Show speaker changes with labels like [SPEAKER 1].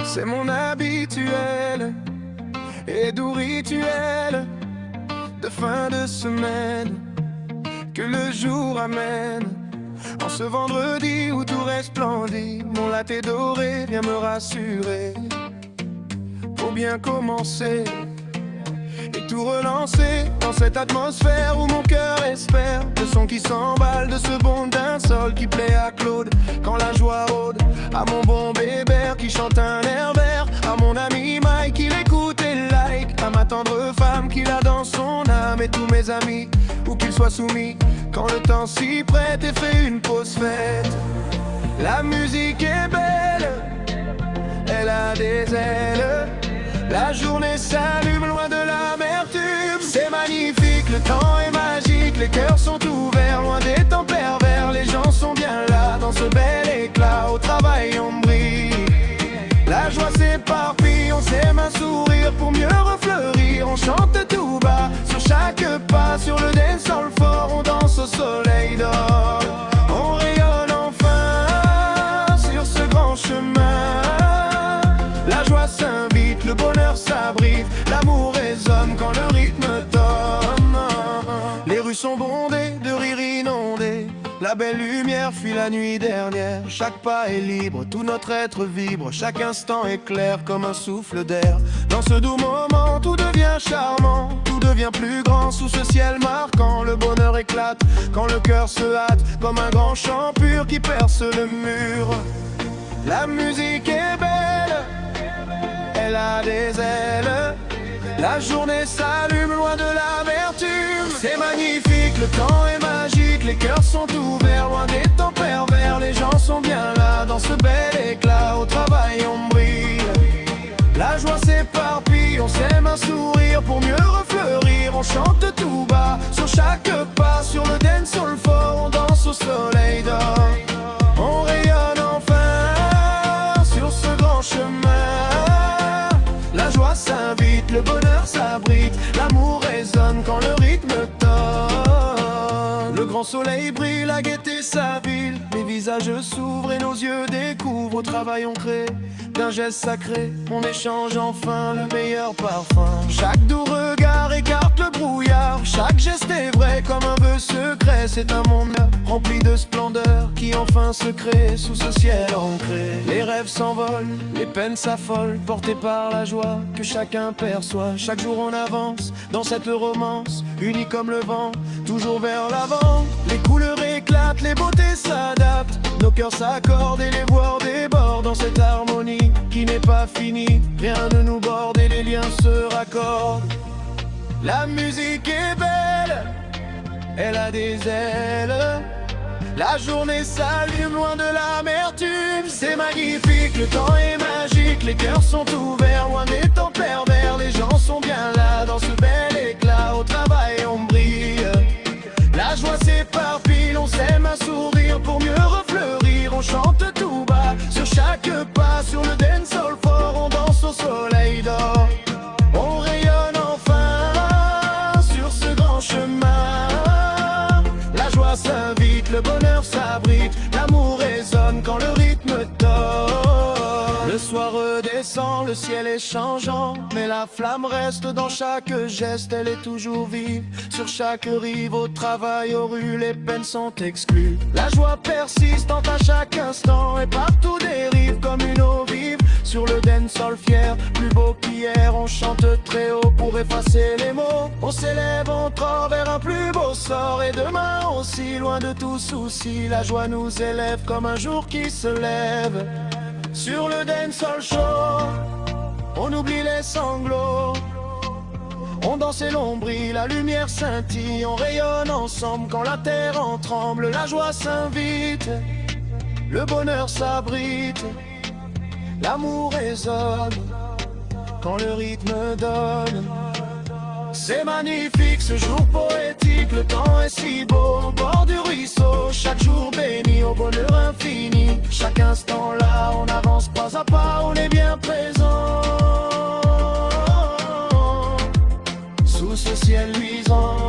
[SPEAKER 1] C'est mon habituel et doux rituel de fin de semaine que le jour amène. En ce vendredi où tout reste splendide, mon latte doré vient me rassurer. Pour bien commencer et tout relancer dans cette atmosphère où mon cœur espère le son qui s'emballe de ce bond d'un sol qui plaît à Claude quand la joie rôde. À mon bon bébert qui chante un air vert, à mon ami Mike qui l'écoute et like, à ma tendre femme qui l'a dans son âme, et tous mes amis où qu'ils soient soumis quand le temps s'y prête et fait une pause fête. La musique est belle, elle a des ailes. La journée s'allume loin de l'amertume. C'est magnifique, le temps est magique. Les cœurs sont ouverts, loin des temps pervers. Les gens sont bien là, dans ce bel éclat. Au travail on brille, la joie s'éparpille. On s'aime un sourire pour mieux refleurir. On chante tout bas, sur chaque pas. Sur le dancehall fort, on danse au soleil d'or. On rayonne enfin sur ce grand chemin. La joie s'invite, le bonheur s'abrite, l'amour résonne quand le rythme donne. Les rues sont bondées de rires inondés, la belle lumière fuit la nuit dernière. Chaque pas est libre, tout notre être vibre, chaque instant est clair comme un souffle d'air. Dans ce doux moment, tout devient charmant, tout devient plus grand sous ce ciel marquant. Le bonheur éclate quand le cœur se hâte, comme un grand chant pur qui perce le mur. La musique est belle, elle a des ailes. La journée s'allume loin de l'amertume. C'est magnifique, le temps est magique. Les cœurs sont ouverts, loin des temps pervers. Les gens sont bien là, dans ce bel éclat. Au travail on brille, la joie s'éparpille. On sème un sourire pour mieux refleurir. On chante tout bas, sur chaque pas. Sur le dancehall fort, on danse au soleil d'or. On rayonne enfin sur ce grand chemin. La joie s'invite, le bonheur s'abrite, l'amour résonne quand le rythme donne. Le grand soleil brille, la gaieté s'habille, les visages s'ouvrent et nos yeux découvrent. Au travail on crée d'un geste sacré, on échange enfin le meilleur parfum. Chaque doux regard écarte le brouillard, chaque geste est vrai comme un vœu secret. C'est un monde rempli de splendeur qui enfin se crée sous ce ciel ancré. Les rêves s'envolent, les peines s'affolent, portés par la joie que chacun perçoit. Chaque jour on avance dans cette romance, unis comme le vent, toujours vers l'avant. Les couleurs éclatent, les beautés s'adaptent, nos cœurs s'accordent et les voix débordent dans cette harmonie qui n'est pas finie. Rien ne nous borde et les liens se raccordent. La musique est belle, elle a des ailes. La journée s'allume loin de l'amertume. C'est magnifique, le temps est magique. Les cœurs sont ouverts, loin des temps pervers. Les gens sont bien là, dans ce bel éclat. Au travail on brille, la joie s'éparpille. On sème un sourire pour mieux refleurir. On chante tout bas, sur chaque pas. Sur le dancehall fort, on danse au soleil d'or. On rayonne enfin sur ce grand chemin. La joie s'invite, le bonheur s'abrite, l'amour résonne quand le rythme donne. Le soir redescend, le ciel est changeant, mais la flamme reste dans chaque geste, elle est toujours vive. Sur chaque rive, au travail, aux rues, les peines sont exclues. La joie persistante à chaque instant, et partout dérive comme une eau vive. Sur le dancehall fier, plus beau qu'hier, on chante très haut pour effacer les mots. On s'élève, on tend vers un plus beau sort, et demain aussi, loin de tout souci, la joie nous élève comme un jour qui se lève. Sur le dancehall show, on oublie les sanglots, on danse et l'on brille, la lumière scintille. On rayonne ensemble quand la terre en tremble. La joie s'invite, le bonheur s'abrite, l'amour résonne quand le rythme donne. C'est magnifique ce jour poétique, le temps est si beau au bord du ruisseau. Chaque jour béni au bonheur infini, chaque instant là on avance pas à pas, on est bien présent sous ce ciel luisant.